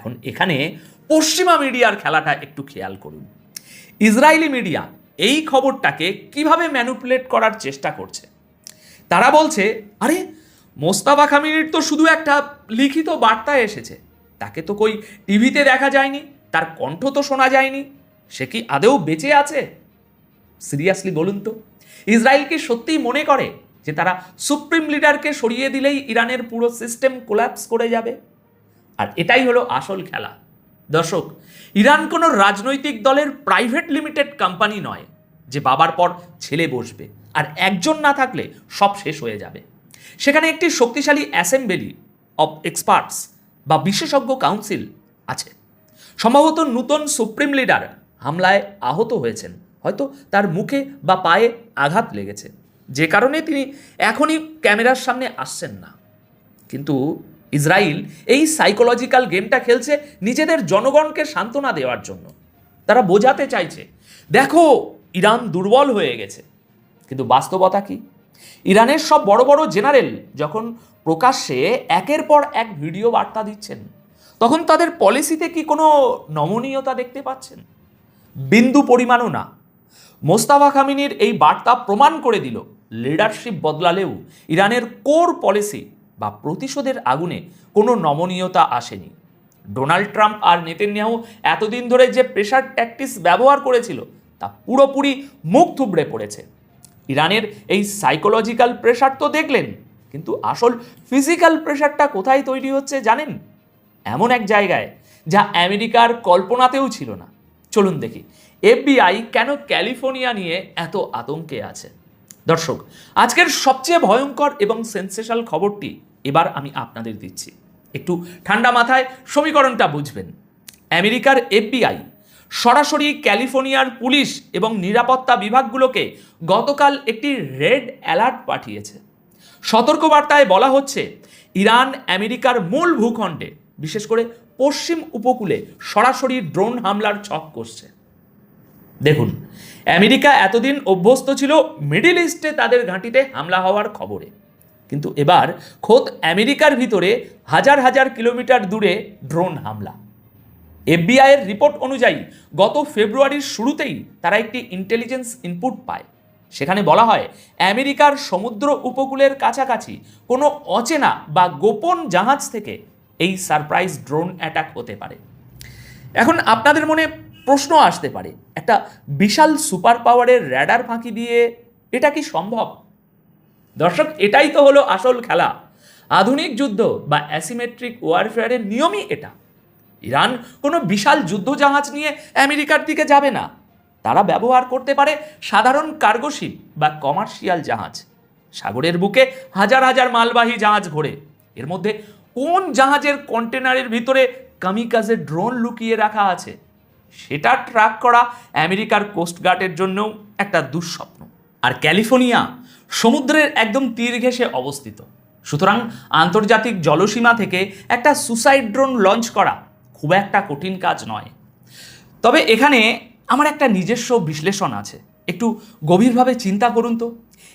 এখন এখানে পশ্চিমা মিডিয়ার খেলাটা একটু খেয়াল করুন। ইসরায়েলি মিডিয়া এই খবরটাকে কিভাবে ম্যানিপুলেট করার চেষ্টা করছে। তারা বলছে, আরে মোস্তাফা খামিনির তো শুধু একটা লিখিত বার্তা এসেছে, তাকে তো কই টিভিতে দেখা যায়নি, তার কণ্ঠ তো শোনা যায়নি, সে কি আদৌ বেঁচে আছে? সিরিয়াসলি বলুন তো, ইসরায়েল কি সত্যিই মনে করে যে তারা সুপ্রিম লিডারকে সরিয়ে দিলেই ইরানের পুরো সিস্টেম কোল্যাপস করে যাবে? আর এটাই হলো আসল খেলা। দর্শক, ইরান কোনো রাজনৈতিক দলের প্রাইভেট লিমিটেড কোম্পানি নয় যে বাবার পর ছেলে বসবে আর একজন না থাকলে সব শেষ হয়ে যাবে। সেখানে একটি শক্তিশালী অ্যাসেম্বলি অব এক্সপার্টস বা বিশেষজ্ঞ কাউন্সিল আছে। সম্ভবত নূতন সুপ্রিম লিডার হামলায় আহত হয়েছেন, হয়তো তার মুখে বা পায়ে আঘাত লেগেছে, যে কারণে তিনি এখনই ক্যামেরার সামনে আসছেন না। কিন্তু ইসরায়েল এই সাইকোলজিক্যাল গেমটা খেলছে নিজেদের জনগণকে সান্ত্বনা দেওয়ার জন্য। তারা বোঝাতে চাইছে, দেখো ইরান দুর্বল হয়ে গেছে। কিন্তু বাস্তবতা কি? ইরানের সব বড় বড় জেনারেল যখন প্রকাশ্যে একের পর এক ভিডিও বার্তা দিচ্ছেন, তখন তাদের পলিসিতে কি কোনো নমনীয়তা দেখতে পাচ্ছেন? বিন্দু পরিমাণও না। মোস্তাফা খামিনির এই বার্তা প্রমাণ করে দিল, লিডারশিপ বদলালেও ইরানের কোর পলিসি বা প্রতিশোধের আগুনে কোনো নমনীয়তা আসেনি। ডোনাল্ড ট্রাম্প আর নেতানিয়াহু এতদিন ধরে যে প্রেশার ট্যাকটিক্স ব্যবহার করেছিল তা পুরোপুরি মুখ থুবড়ে পড়েছে। ইরানের এই সাইকোলজিক্যাল প্রেশার তো দেখলেন, কিন্তু আসল ফিজিক্যাল প্রেশারটা কোথায় তৈরি হচ্ছে জানেন? এমন এক জায়গায় যা আমেরিকার কল্পনাতেও ছিল না। চলুন দেখি এফবিআই কেন ক্যালিফোর্নিয়া নিয়ে এত আতঙ্কে আছে। দর্শক, আজকের সবচেয়ে ভয়ঙ্কর এবং সেন্সেশনাল খবরটি এবার আমি আপনাদের দিচ্ছি। একটু ঠান্ডা মাথায় সমীকরণটা বুঝবেন। আমেরিকার এফবিআই সরাসরি ক্যালিফোর্নিয়ার পুলিশ এবং নিরাপত্তা বিভাগগুলোকে গতকাল একটি রেড অ্যালার্ট পাঠিয়েছে। সতর্কবার্তায় বলা হচ্ছে, ইরান আমেরিকার মূল ভূখণ্ডে, বিশেষ করে পশ্চিম উপকূলে সরাসরি ড্রোন হামলার ছক কষছে। দেখুন, আমেরিকা এতদিন অভ্যস্ত ছিল মিডল ইস্টে তাদের ঘাঁটিতে হামলা হওয়ার খবরে, কিন্তু এবার খোদ আমেরিকার ভিতরে হাজার হাজার কিলোমিটার দূরে ড্রোন হামলা। এফবিআইয়ের রিপোর্ট অনুযায়ী গত ফেব্রুয়ারির শুরুতেই তারা একটি ইন্টেলিজেন্স ইনপুট পায়। সেখানে বলা হয়, আমেরিকার সমুদ্র উপকূলের কাছাকাছি কোনো অচেনা বা গোপন জাহাজ থেকে এই সারপ্রাইজ ড্রোন অ্যাটাক হতে পারে। এখন আপনাদের মনে প্রশ্ন আসতে পারে, একটা বিশাল সুপার পাওয়ারের র্যাডার ফাঁকি দিয়ে এটা কি সম্ভব? দর্শক, এটাই তো হলো আসল খেলা। আধুনিক যুদ্ধ বা অ্যাসিমেট্রিক ওয়ারফেয়ারের নিয়মই এটা। ইরান কোনো বিশাল যুদ্ধজাহাজ নিয়ে আমেরিকার দিকে যাবে না। তারা ব্যবহার করতে পারে সাধারণ কার্গোশিপ বা কমার্শিয়াল জাহাজ। সাগরের বুকে হাজার হাজার মালবাহী জাহাজ ঘোরে। এর মধ্যে কোন জাহাজের কন্টেনারের ভিতরে কামিকাজে ড্রোন লুকিয়ে রাখা আছে সেটা ট্র্যাক করা আমেরিকার কোস্টগার্ডের জন্যও একটা দুঃস্বপ্ন। আর ক্যালিফোর্নিয়া সমুদ্রের একদম তীর ঘেঁষে অবস্থিত, সুতরাং আন্তর্জাতিক জলসীমা থেকে একটা সুসাইড ড্রোন লঞ্চ করা খুব একটা কঠিন কাজ নয়। তবে এখানে আমার একটা নিজস্ব বিশ্লেষণ আছে। একটু গভীরভাবে চিন্তা করুন তো,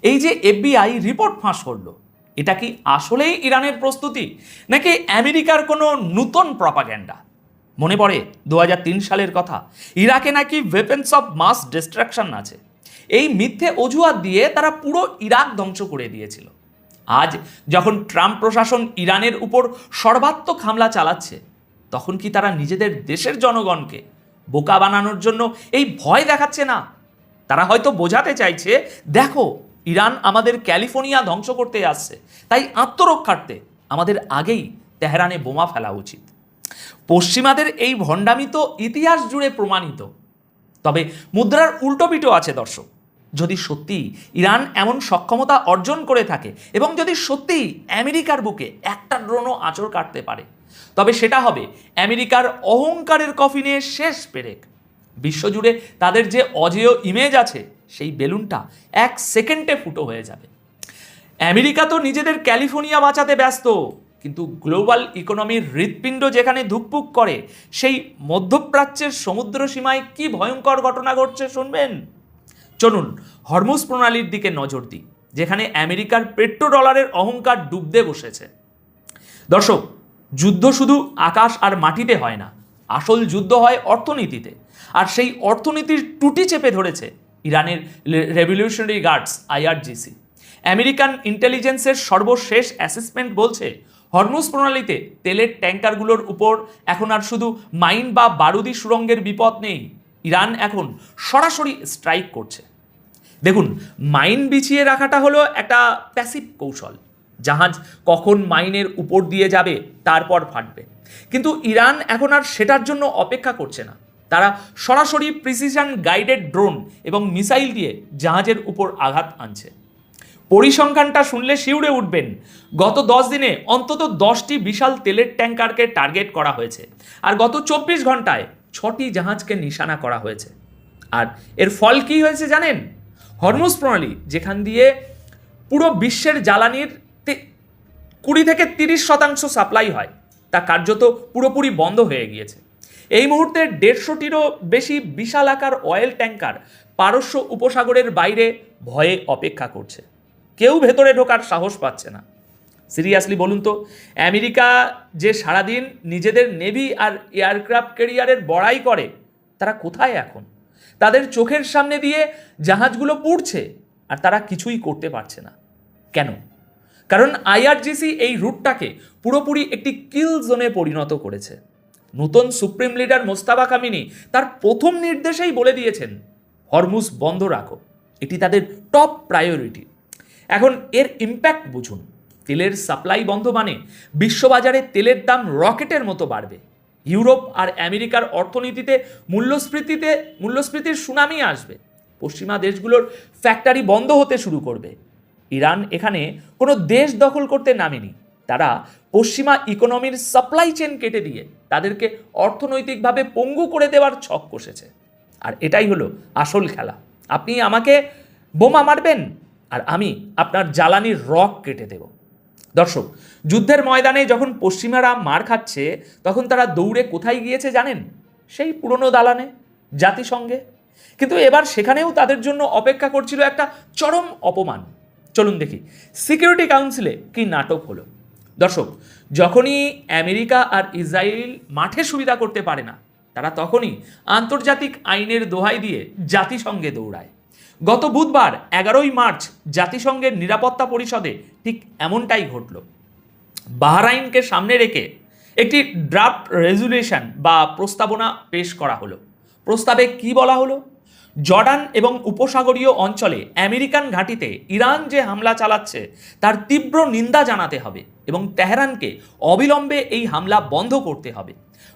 এই যে এফবিআই রিপোর্ট ফাঁস করলো, এটা কি আসলেই ইরানের প্রস্তুতি, নাকি আমেরিকার কোনো নূতন প্রপাগ্যান্ডা? মনে পড়ে 2003 সালের কথা, ইরাকে নাকি ওয়েপন্স অফ মাস ডিস্ট্রাকশন আছে। এই মিথ্যে অজুহাত দিয়ে তারা পুরো ইরাক ধ্বংস করে দিয়েছিল। আজ যখন ট্রাম্প প্রশাসন ইরানের উপর সর্বাত্মক হামলা চালাচ্ছে, তখন কি তারা নিজেদের দেশের জনগণকে বোকা বানানোর জন্য এই ভয় দেখাচ্ছে না? তারা হয়তো বোঝাতে চাইছে, দেখো ইরান আমাদের ক্যালিফোর্নিয়া ধ্বংস করতে আসছে, তাই আত্মরক্ষার্থে আমাদের আগেই তেহরানে বোমা ফেলা উচিত। পশ্চিমাদের এই ভণ্ডামি তো ইতিহাস জুড়ে প্রমাণিত। তবে মুদ্রার উল্টো পিঠও আছে দর্শক। যদি সত্যি ইরান এমন সক্ষমতা অর্জন করে থাকে এবং যদি সত্যি আমেরিকার বুকে একটা ড্রোনও আঁচড় কাটতে পারে, তবে সেটা হবে আমেরিকার অহংকারের কফিনে শেষ পেরেক। বিশ্বজুড়ে তাদের যে অজেয় ইমেজ আছে, সেই বেলুনটা এক সেকেন্ডে ফুটো হয়ে যাবে। আমেরিকা তো নিজেদের ক্যালিফোর্নিয়া বাঁচাতে ব্যস্ত, কিন্তু গ্লোবাল ইকোনমির হৃৎপিণ্ড যেখানে ধুকপুক করে, সেই মধ্যপ্রাচ্যের সমুদ্র সীমায় কি ভয়ঙ্কর ঘটনা ঘটছে শুনবেন। চলুন হরমুজ প্রণালীর দিকে নজর দিই, যেখানে আমেরিকার পেট্রো ডলারের অহংকার ডুবতে বসেছে। দর্শক, যুদ্ধ শুধু আকাশ আর মাটিতে হয় না, আসল যুদ্ধ হয় অর্থনীতিতে। আর সেই অর্থনীতির টুটি চেপে ধরেছে ইরানের রেভলিউশনারি গার্ডস IRGC। আমেরিকান ইন্টেলিজেন্সের সর্বশেষ অ্যাসেসমেন্ট বলছে হরমুজ প্রণালীতে তেলের ট্যাঙ্কারগুলোর উপর এখন আর শুধু মাইন বা বারুদি সুড়ঙ্গের বিপদ নেই, ইরান এখন সরাসরি স্ট্রাইক করছে। দেখুন, মাইন বিছিয়ে রাখাটা হলো একটা প্যাসিভ কৌশল, জাহাজ কখন মাইনের উপর দিয়ে যাবে তারপর ফাটবে। কিন্তু ইরান এখন আর সেটার জন্য অপেক্ষা করছে না, তারা সরাসরি প্রিসিশন গাইডেড ড্রোন এবং মিসাইল দিয়ে জাহাজের উপর আঘাত আনছে। পরিসংখ্যানটা শুনলে শিউরে উঠবেন। গত 10 দিনে অন্তত 10টি বিশাল তেলের ট্যাঙ্কারকে টার্গেট করা হয়েছে, আর গত 24 ঘন্টায় 6টি জাহাজকে নিশানা করা হয়েছে। আর এর ফল কি হয়েছে জানেন? হরমুজ প্রণালী, যেখান দিয়ে পুরো বিশ্বের জ্বালানির 20 থেকে 30% সাপ্লাই হয়, তা কার্যত পুরোপুরি বন্ধ হয়ে গিয়েছে। এই মুহূর্তে 150টিরও বেশি বিশাল আকার অয়েল ট্যাঙ্কার পারস্য উপসাগরের বাইরে ভয়ে অপেক্ষা করছে। কেউ ভেতরে ঢোকার সাহস পাচ্ছে না। সিরিয়াসলি বলুন তো, আমেরিকা যে সারাদিন নিজেদের নেভি আর এয়ারক্রাফট ক্যারিয়ারের বড়াই করে, তারা কোথায় এখন? তাদের চোখের সামনে দিয়ে জাহাজগুলো পুড়ছে আর তারা কিছুই করতে পারছে না। কেন? কারণ IRGC এই রুটটাকে পুরোপুরি একটি কিল জোনে পরিণত করেছে। নতুন সুপ্রিম লিডার মোস্তাফা কামিনী তার প্রথম নির্দেশেই বলে দিয়েছেন, হরমুজ বন্ধ রাখো, এটি তাদের টপ প্রায়োরিটি। এখন এর ইম্প্যাক্ট বুঝুন। তেলের সাপ্লাই বন্ধ মানে বিশ্ববাজারে তেলের দাম রকেটের মতো বাড়বে। ইউরোপ আর আমেরিকার অর্থনীতিতে মূল্যস্ফীতির সুনামি আসবে। পশ্চিমা দেশগুলোর ফ্যাক্টরি বন্ধ হতে শুরু করবে। ইরান এখানে কোনো দেশ দখল করতে নামেনি, তারা পশ্চিমা ইকোনমির সাপ্লাই চেন কেটে দিয়ে তাদেরকে অর্থনৈতিকভাবে পঙ্গু করে দেওয়ার ছক কষেছে। আর এটাই হলো আসল খেলা। আপনি আমাকে বোমা মারবেন আর আমি আপনার জ্বালানির রক কেটে দেব। দর্শক, যুদ্ধের ময়দানে যখন পশ্চিমারা মার খাচ্ছে, তখন তারা দৌড়ে কোথায় গিয়েছে জানেন? সেই পুরনো দালানে, জাতিসংঘে। কিন্তু এবার সেখানেও তাদের জন্য অপেক্ষা করছিল একটা চরম অপমান। চলুন দেখি সিকিউরিটি কাউন্সিলে কি নাটক হলো। দর্শক, যখনই আমেরিকা আর ইসরায়েল মাঠে সুবিধা করতে পারে না, তারা তখনই আন্তর্জাতিক আইনের দোহাই দিয়ে জাতিসংঘে দৌড়ায়। গত বুধবার 11ই মার্চ জাতিসংঘের নিরাপত্তা পরিষদে ঠিক এমনটাই ঘটল। বাহরাইনকে সামনে রেখে একটি ড্রাফট রেজুলেশন বা প্রস্তাবনা পেশ করা হলো। প্রস্তাবে কি বলা হলো? জর্ডান এবং উপসাগরীয় অঞ্চলে আমেরিকান ঘাঁটিতে ইরান যে হামলা চালাচ্ছে তার তীব্র নিন্দা জানাতে হবে এবং তেহরানকে অবিলম্বে এই হামলা বন্ধ করতে হবে।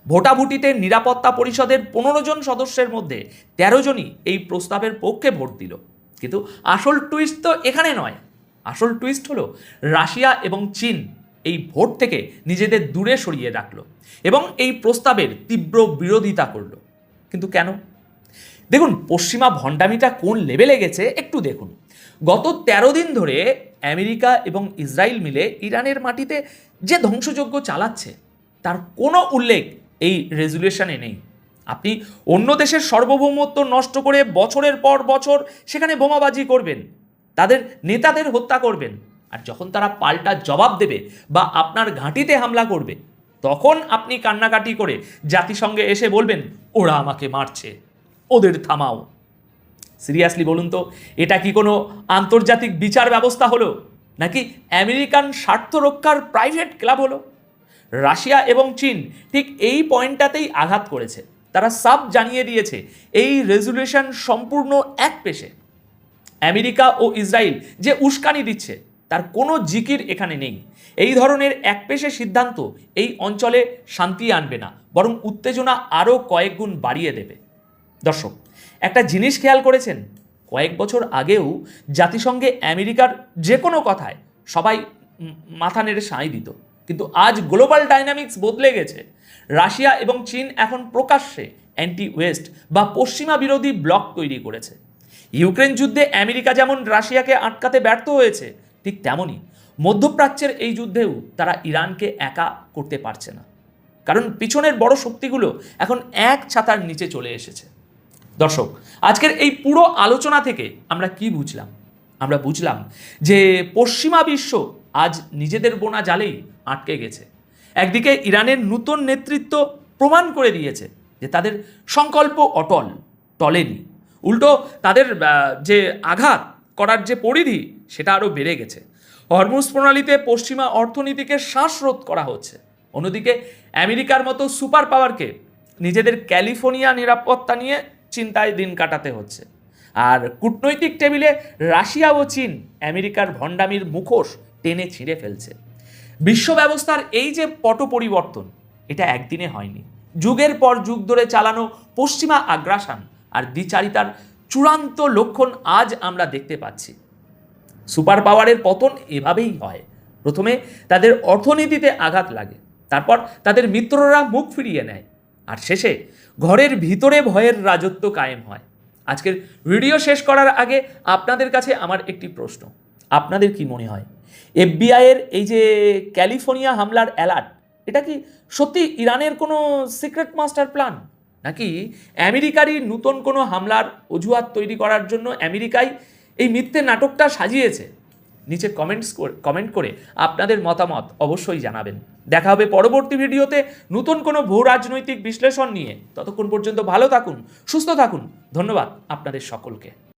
ভোটাভুটিতে নিরাপত্তা পরিষদের 15 জন সদস্যের মধ্যে 13 জনই এই প্রস্তাবের পক্ষে ভোট দিল। কিন্তু আসল টুইস্ট তো এখানে নয়। আসল টুইস্ট হলো রাশিয়া এবং চীন এই ভোট থেকে নিজেদের দূরে সরিয়ে রাখলো এবং এই প্রস্তাবের তীব্র বিরোধিতা করলো। কিন্তু কেন? দেখুন, পশ্চিমা ভণ্ডামিটা কোন লেভেলে গেছে একটু দেখুন। গত 13 দিন ধরে আমেরিকা এবং ইসরায়েল মিলে ইরানের মাটিতে যে ধ্বংসযজ্ঞ চালাচ্ছে, তার কোনো উল্লেখ এই রেজুলেশনে নেই। আপনি অন্য দেশের সার্বভৌমত্ব নষ্ট করে বছরের পর বছর সেখানে বোমাবাজি করবেন, তাদের নেতাদের হত্যা করবেন, আর যখন তারা পাল্টা জবাব দেবে বা আপনার ঘাঁটিতে হামলা করবে, তখন আপনি কান্নাকাটি করে জাতিসংঘে এসে বলবেন, ওরা আমাকে মারছে, ওদের থামাও। সিরিয়াসলি বলুন তো, এটা কি কোনো আন্তর্জাতিক বিচার ব্যবস্থা হলো, নাকি আমেরিকান স্বার্থ রক্ষার প্রাইভেট ক্লাব হলো? রাশিয়া এবং চীন ঠিক এই পয়েন্টটাতেই আঘাত করেছে। তারা সাব জানিয়ে দিয়েছে এই রেজুলেশন সম্পূর্ণ একপেশে। আমেরিকা ও ইসরায়েল যে উস্কানি দিচ্ছে তার কোনো জিকির এখানে নেই। এই ধরনের একপেশে সিদ্ধান্ত এই অঞ্চলে শান্তি আনবে না, বরং উত্তেজনা আরও কয়েক গুণ বাড়িয়ে দেবে। দর্শক, একটা জিনিস খেয়াল করেছেন? কয়েক বছর আগেও জাতিসংঘে আমেরিকার যে কোনো কথায় সবাই মাথা নেড়ে সায় দিত, কিন্তু আজ গ্লোবাল ডাইনামিক্স বদলে গেছে। রাশিয়া এবং চীন এখন প্রকাশ্যে অ্যান্টি ওয়েস্ট বা পশ্চিমা বিরোধী ব্লক তৈরি করেছে। ইউক্রেন যুদ্ধে আমেরিকা যেমন রাশিয়াকে আটকাতে ব্যর্থ হয়েছে, ঠিক তেমনই মধ্যপ্রাচ্যের এই যুদ্ধেও তারা ইরানকে একা করতে পারছে না, কারণ পিছনের বড় শক্তিগুলো এখন এক ছাতার নিচে চলে এসেছে। দর্শক, আজকের এই পুরো আলোচনা থেকে আমরা কি বুঝলাম? আমরা বুঝলাম যে পশ্চিমা বিশ্ব আজ নিজেদের বোনা জালেই আটকে গেছে। একদিকে ইরানের নতুন নেতৃত্ব প্রমাণ করে দিয়েছে যে তাদের সংকল্প অটল, টলেনি, উল্টো তাদের যে আঘাত করার যে পরিধি সেটা আরও বেড়ে গেছে। হরমুজ প্রণালীতে পশ্চিমা অর্থনীতিকে শ্বাসরোধ করা হচ্ছে। অন্যদিকে আমেরিকার মতো সুপার পাওয়ারকে নিজেদের ক্যালিফোর্নিয়া নিরাপত্তা নিয়ে চিন্তায় দিন কাটাতে হচ্ছে। আর কূটনৈতিক টেবিলে রাশিয়া ও চীন আমেরিকার ভণ্ডামির মুখোশ টেনে ছিঁড়ে ফেলছে। বিশ্ব ব্যবস্থার এই যে পট পরিবর্তন, এটা একদিনে হয়নি। যুগের পর যুগ ধরে চালানো পশ্চিমা আগ্রাসন আর দ্বিচারিতার চূড়ান্ত লক্ষণ আজ আমরা দেখতে পাচ্ছি। সুপার পাওয়ারের পতন এভাবেই হয়। প্রথমে তাদের অর্থনীতিতে আঘাত লাগে, তারপর তাদের মিত্ররা মুখ ফিরিয়ে নেয়, আর শেষে ঘরের ভিতরে ভয়ের রাজত্ব কায়েম হয়। আজকের ভিডিও শেষ করার আগে আপনাদের কাছে আমার একটি প্রশ্ন, আপনাদের কি মনে হয় এফবিআইয়ের এই যে ক্যালিফোর্নিয়া হামলার অ্যালার্ট, এটা কি সত্যি ইরানের কোনো সিক্রেট মাস্টার প্ল্যান, নাকি আমেরিকারই নতুন কোনো হামলার অজুহাত তৈরি করার জন্য আমেরিকাই এই মিথ্যে নাটকটা সাজিয়েছে? নিচে কমেন্ট করে আপনাদের মতামত অবশ্যই জানাবেন। দেখা হবে পরবর্তী ভিডিওতে নতুন কোনো ভূ রাজনৈতিক বিশ্লেষণ নিয়ে। ততক্ষণ পর্যন্ত ভালো থাকুন, সুস্থ থাকুন। ধন্যবাদ আপনাদের সকলকে।